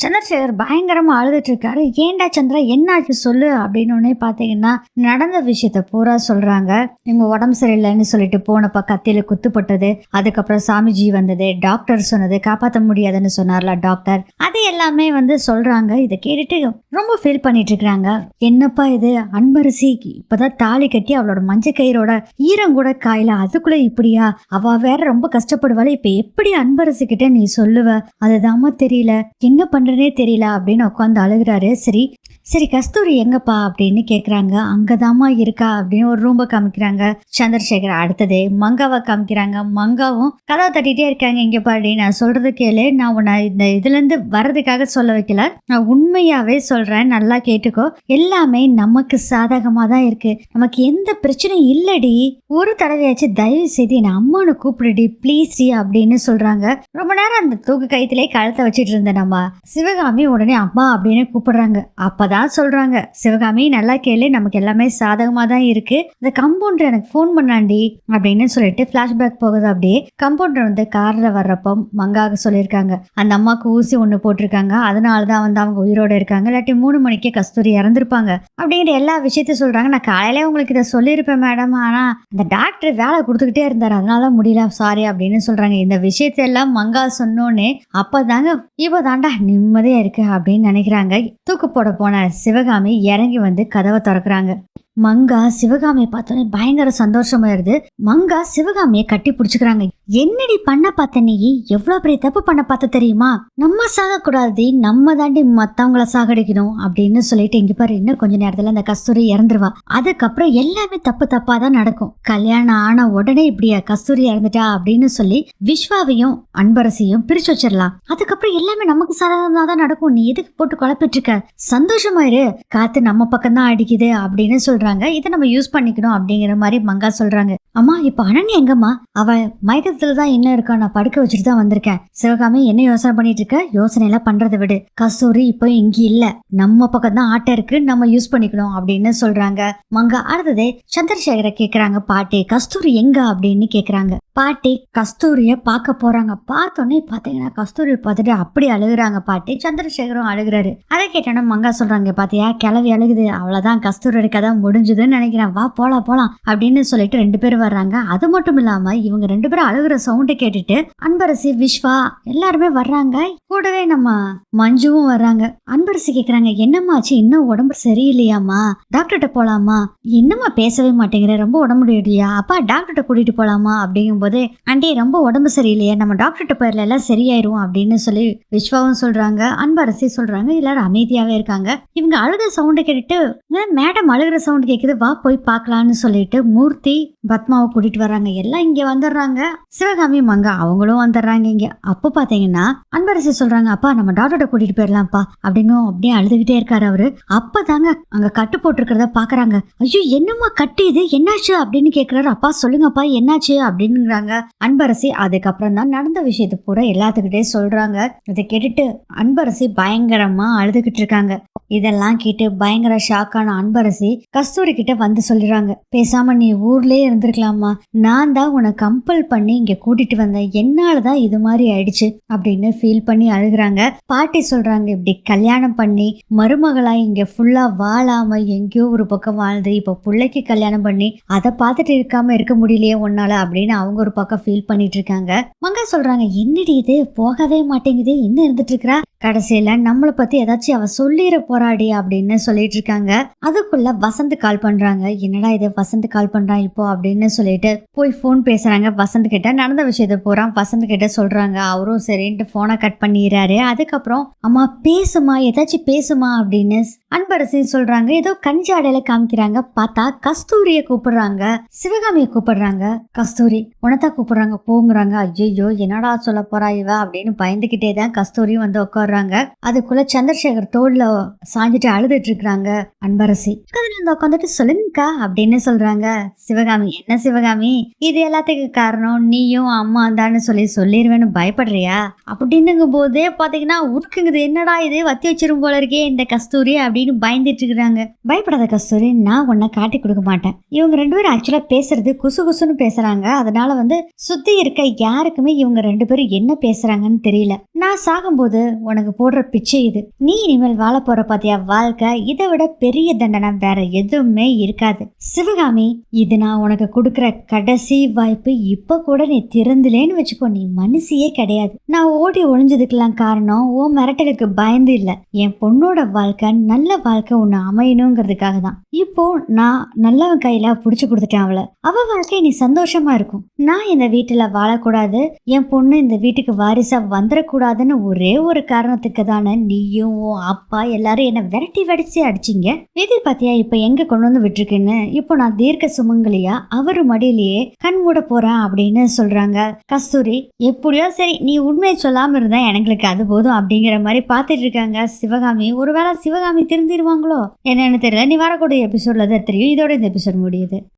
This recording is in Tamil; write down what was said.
சந்திரசேகர் பயங்கரமா அழுதுட்டு இருக்காரு. ஏன்டா சந்திரா என்னாச்சு சொல்லு அப்படின்னு உடனே பாத்தீங்கன்னா நடந்த விஷயத்த பூரா சொல்றாங்க. இவங்க உடம்பு சரியில்லைன்னு சொல்லிட்டு போனப்ப கத்தியில குத்துப்பட்டது, அதுக்கப்புறம் சாமிஜி வந்தது, டாக்டர் சொன்னது காப்பாற்ற முடியாதுன்னு சொன்னார்ல டாக்டர், அது எல்லாமே சொல்றாங்க. இதை கேட்டுட்டு ரொம்ப ஃபீல் பண்ணிட்டு இருக்கிறாங்க. என்னப்பா இது, அன்பரசி இப்பதான் தாலி கட்டி அவளோட மஞ்ச கயிறோட ஈரம் கூட காயில, அதுக்குள்ள இப்படியா, அவ வேற ரொம்ப கஷ்டப்படுவாள், இப்ப எப்படி அன்பரசி கிட்ட நீ சொல்லுவ, அதுதாம்மா தெரியல, என்ன பண்றனே தெரியல அப்படின்னு உட்காந்து அழுகுறாரு. சரி சரி கஸ்தூரி எங்கப்பா அப்படின்னு கேக்குறாங்க. அங்கதாம்மா இருக்கா அப்படின்னு ஒரு ரூம்ப காமிக்கிறாங்க சந்திரசேகர். அடுத்ததே மங்காவை காமிக்கிறாங்க. மங்காவும் கதவை தட்டிட்டே இருக்காங்க. இங்க பாடி நான் சொல்றது கேளு, நான் உன்னை இந்த இதுல இருந்து வர்றதுக்காக சொல்ல வைக்கல, நான் உண்மையாவே சொல்றேன், நல்லா கேட்டுக்கோ. எல்லாமே நமக்கு சாதகமா தான் இருக்கு, நமக்கு எந்த பிரச்சனையும் இல்லடி, ஒரு தடவையாச்சு தயவு செய்து என் அம்மானு கூப்பிடுடி ப்ளீஸ் அப்படின்னு சொல்றாங்க. ரொம்ப நேரம் அந்த தூக்கு கயிற்றுலேயே கழுத்தை வச்சுட்டு இருந்த நம்ம சிவகாமி உடனே அம்மா அப்படின்னு கூப்பிடுறாங்க. அப்பதான் சொல்றாங்க, சிவகாமி நல்லா கேளு, நமக்கு எல்லாமே சாதகமா தான் இருக்கு, இந்த கம்பவுண்டர் எனக்கு ஃபோன் பண்ணாண்டி அப்படின்னு சொல்லிட்டு பிளாஷ்பேக் போகுது. அப்படியே கம்பவுண்டர் கார்ல வர்றப்போ மங்காக சொல்லியிருக்காங்க, அந்த அம்மாவுக்கு ஊசி ஒண்ணு போட்டிருக்காங்க, அதனாலதான் அவங்க உயிரோட இருக்காங்க, இல்லாட்டி 3 மணிக்கே கஸ்தூரி இறந்துருப்பாங்க அப்படிங்கிற எல்லா விஷயத்தையும் சொல்றாங்க. நான் காலையில உங்களுக்கு இதை சொல்லியிருப்பேன் மேடம், ஆனா அந்த டாக்டர் வேலை கொடுத்துக்கிட்டே இருந்தாரு, அதனால முடியல, சாரி அப்படின்னு சொல்றாங்க. இந்த விஷயத்தையெல்லாம் மங்கா சொன்னோன்னே அப்பதாங்க இவ தாண்டா நிம்மதியா இருக்கு அப்படின்னு நினைக்கிறாங்க. தூக்கு போட போன சிவகாமி இறங்கி கதவை திறக்கிறாங்க. மங்கா சிவகாமியை பார்த்தோன்னே பயங்கர சந்தோஷமாயிருது. மங்கா சிவகாமியை கட்டி பிடிச்சுக்கிறாங்க. என்னடி பண்ண பார்த்த, நீ எவ்வளவு பெரிய தப்பு பண்ண பார்த்த தெரியுமா, நம்ம சாகக்கூடாது, நம்ம தாண்டி மத்தவங்கள சாகடிக்கணும் அப்படின்னு சொல்லிட்டு, இங்க பாரு இன்னும் கொஞ்ச நேரத்துல அந்த கஸ்தூரி இறந்துருவா, அதுக்கப்புறம் எல்லாமே தப்பு தப்பா தான் நடக்கும், கல்யாணம் ஆன உடனே இப்படியா கஸ்தூரி இறந்துட்டா அப்படின்னு சொல்லி விஸ்வாவையும் அன்பரசியும் பிரிச்சு வச்சிடலாம், அதுக்கப்புறம் எல்லாமே நமக்கு சாதகமா தான் நடக்கும், நீ எதுக்கு போட்டு குழப்பிட்டு இருக்க, சந்தோஷமாயிரு, காத்து நம்ம பக்கம் தான் அடிக்குது அப்படின்னு சொல்றாங்க. இதை நம்ம யூஸ் பண்ணிக்கணும் அப்படிங்கிற மாதிரி மங்கா சொல்றாங்க. அம்மா இப்ப அனன்யா எங்கம்மா, அவ மயக்கத்துலதான் என்ன இருக்கா, நான் படுக்க வச்சுட்டு தான் வந்திருக்கேன். சிவகாமி என்ன யோசனை பண்ணிட்டு இருக்க, யோசனை எல்லாம் பண்றதை விடு, கஸ்தூரி இப்போ இங்க இல்ல, நம்ம பக்கம் தான் ஆட்டம் இருக்கு, நம்ம யூஸ் பண்ணிக்கணும் அப்படின்னு சொல்றாங்க மங்கா. அடுத்ததே சந்திரசேகரை கேக்குறாங்க, பாட்டி கஸ்தூரி எங்க அப்படின்னு கேக்குறாங்க. பாட்டி கஸ்தூரிய பார்க்க போறாங்க. பார்த்தோன்னே பாத்தீங்கன்னா கஸ்தூரி பார்த்துட்டு அப்படி அழுகுறாங்க. பாட்டி சந்திரசேகரும் அழுகுறாரு. அதை கேட்டோன்னா மங்கா சொல்றாங்க, பாத்தியா கிளவி அழுகுது, அவ்வளவுதான் கஸ்தூரி கதை முடிஞ்சதுன்னு நினைக்கிறேன், வா போலாம் போலாம் அப்படின்னு சொல்லிட்டு 2 பேரும் வர்றாங்க. அது மட்டும் இல்லாம இவங்க 2 பேரும் அழுகுற சவுண்டை கேட்டுட்டு அன்பரசி விஸ்வா எல்லாருமே வர்றாங்க. கூடவே நம்ம மஞ்சுவும் வர்றாங்க. அன்பரசி கேக்குறாங்க, என்னம்மாச்சு, இன்னும் உடம்பு சரியில்லையாமா, டாக்டர்கிட்ட போலாமா, என்னம்மா பேசவே மாட்டேங்கிற, ரொம்ப உடம்பு முடியலையா, அப்பா டாக்டர்கிட்ட கூட்டிட்டு போலாமா அப்படிங்கும் போது, ஆண்டி ரொம்ப உடம்பு சரியில்லையா, நம்ம டாக்டர்கிட்ட போயிடல, எல்லாம் சரியாயிரும் அப்படின்னு சொல்லி விஸ்வாவும் சொல்றாங்க. அன்பரசி சொல்றாங்க. எல்லாரும் அமைதியாவே இருக்காங்க. இவங்க அழுத சவுண்டை கேட்டுட்டு மேடம் அழுகிற சவுண்ட் கேக்குது, வா போய் பார்க்கலான்னு சொல்லிட்டு மூர்த்தி பத்மாவை கூட்டிட்டு வர்றாங்க. எல்லாம் இங்க வந்துடுறாங்க. சிவகாமி மங்கா அவங்களும் வந்துடுறாங்க இங்க. அப்போ பாத்தீங்கன்னா அன்பரசி சொல்றாங்க, அப்பா நம்ம டாக்டர்கிட்ட கூட்டிட்டு போயிடலாம்ப்பா அப்படின்னு அப்படியே அழுதுகிட்டே இருக்காரு அவரு. அப்பதாங்க அங்க கட்டு போட்டிருக்கிறத பாக்குறாங்க. ஐயோ என்னம்மா கட்டு இது, என்னாச்சு அப்படின்னு கேக்குறாரு. அப்பா சொல்லுங்கப்பா என்னாச்சு அப்படின்னுங்கிறாங்க அன்பரசி. அதுக்கப்புறம் தான் நடந்த விஷயத்தை பூரா எல்லாத்துக்கிட்டே சொல்றாங்க. இதை கேட்டுட்டு அன்பரசி பயங்கரமா அழுதுகிட்டு இருக்காங்க. இதெல்லாம் கேட்டு பயங்கர ஷாக்கான அன்பரசி கஸ்தூரி கிட்ட சொல்லிடுறாங்க, பேசாம நீ ஊர்லயே இருந்திருக்கலாமா, நான் தான் உன்னை கம்பல் பண்ணி இங்க கூட்டிட்டு வந்தேன், என்னாலதான் இது மாதிரி ஆயிடுச்சு அப்படின்னு ஃபீல் பண்ணி அழுகுறாங்க. பாட்டி சொல்றாங்க, இப்படி கல்யாணம் பண்ணி மருமகளா இங்க ஃபுல்லா வாழாம எங்கேயோ ஒரு பக்கம் வாழ்ந்து இப்ப பிள்ளைக்கு கல்யாணம் பண்ணி அதை பார்த்துட்டு இருக்காம இருக்க முடியலையே உன்னால அப்படின்னு அவங்க ஒரு பக்கம் ஃபீல் பண்ணிட்டு இருக்காங்க. மங்கா சொல்றாங்க, என்னடி இது போகவே மாட்டேங்குது, இன்னும் இருந்துட்டு இருக்கிறா, கடைசியில நம்மளை பத்தி ஏதாச்சும் அவ சொல்லிட போராடி அப்படின்னு சொல்லிட்டு இருக்காங்க. அதுக்குள்ள வசந்த் கால் பண்றாங்க. என்னடா இது வசந்த் கால் பண்றான் இப்போ அப்படின்னு சொல்லிட்டு போய் போன் பேசுறாங்க. வசந்த் கிட்ட நடந்த விஷயத்த போறான் வசந்த் கிட்ட சொல்றாங்க. அவரும் சரின்ட்டு போனை கட் பண்ணிடுறாரு. அதுக்கப்புறம் அம்மா பேசுமா, ஏதாச்சும் பேசுமா அப்படின்னு அன்பரசி சொல்றாங்க. ஏதோ கஞ்சி அடையில காமிக்கிறாங்க. பார்த்தா கஸ்தூரிய கூப்பிடுறாங்க, சிவகாமியை கூப்பிடுறாங்க. கஸ்தூரி உனத்தா கூப்பிடுறாங்க, போங்கிறாங்க. ஐயோ என்னடா சொல்ல போறா இவ அப்படின்னு பயந்துகிட்டே தான் கஸ்தூரியும் உட்காடுறாங்க. அதுக்குள்ள சந்திரசேகர் தோல்ல சாஞ்சிட்டு அழுதுட்டு இருக்காங்க. அன்பரசி உட்காந்துட்டு சொல்லுங்கக்கா அப்படின்னு சொல்றாங்க. சிவகாமி, என்ன சிவகாமி இது எல்லாத்துக்கும் காரணம் நீயும் அம்மா தான்னு சொல்லிடுவேன்னு பயப்படுறியா அப்படின்னுங்கும் போதே பாத்தீங்கன்னா உருக்குங்குது, என்னடா இது வத்தி வச்சிரும் போல இருக்கே இந்த கஸ்தூரி அப்படின்னு பயந்துட்டு இருக்கிறாங்க. பயப்படாத கஸ்தூரி, நான் உன்னை காட்டி கொடுக்க மாட்டேன். இவங்க 2 பேரும் ஆக்சுவலா பேசுறது குசு குசுன்னு பேசுறாங்க. அதனால சுத்தி இருக்க யாருக்குமே இவங்க 2 பேரும் என்ன பேசுறாங்கன்னு தெரியல. நான் சாகும்போது உனக்கு போடுற பிச்சை இது. நீ இனிமேல் வாழ போற பாத்தியா வாழ்க்கை, இதை விட பெரிய தண்டனை வேற எதுவுமே இருக்காது. சிவகாமி, இது நான் உனக்கு கொடுக்குற கடைசி வாய்ப்பு. இப்ப கூட நீ திறந்துலேன்னு வச்சுக்கோ, நீ மனுஷியே கிடையாது. நான் ஓடி ஒளிஞ்சதுக்கெல்லாம் காரணம் உன் மிரட்டலுக்கு பயந்து இல்ல, என் பொண்ணோட வாழ்க்கை நல்ல வாழ்க்கை ஒண்ணு அமையணுங்கிறதுக்காக தான். இப்போ நான் நல்லவன் கையில புடிச்சு கொடுத்துட்டேன் அவளை. அவ வாழ்க்கை நீ சந்தோஷமா இருக்கும். நான் இந்த வீட்டுல வாழக்கூடாது, என் பொண்ணு இந்த வீட்டுக்கு வாரிசா வந்துடக்கூடாதுன்னு ஒரே ஒரு காரணத்துக்கு தானே நீயும் அப்பா எல்லாரும் என்ன விரட்டி வடிச்சு அடிச்சிங்க. விதி பாத்தியா இப்ப எங்க கொண்டு வந்து விட்டுருக்குன்னு. இப்போ நான் தீர்க்க சுமங்கலியா அவரு மடியிலேயே கண் மூட போறேன் அப்படின்னு சொல்றாங்க. கஸ்தூரி, எப்படியோ சரி, நீ உண்மையை சொல்லாம இருந்தா எங்களுக்கு அது போதும் அப்படிங்கிற மாதிரி பாத்துட்டு இருக்காங்க சிவகாமி. ஒருவேளை சிவகாமி திருந்திருவாங்களோ என்னன்னு தெரியல. நீ வரக்கூடிய எபிசோட்ல தான் தெரியும். இதோட இந்த எபிசோட் முடியுது.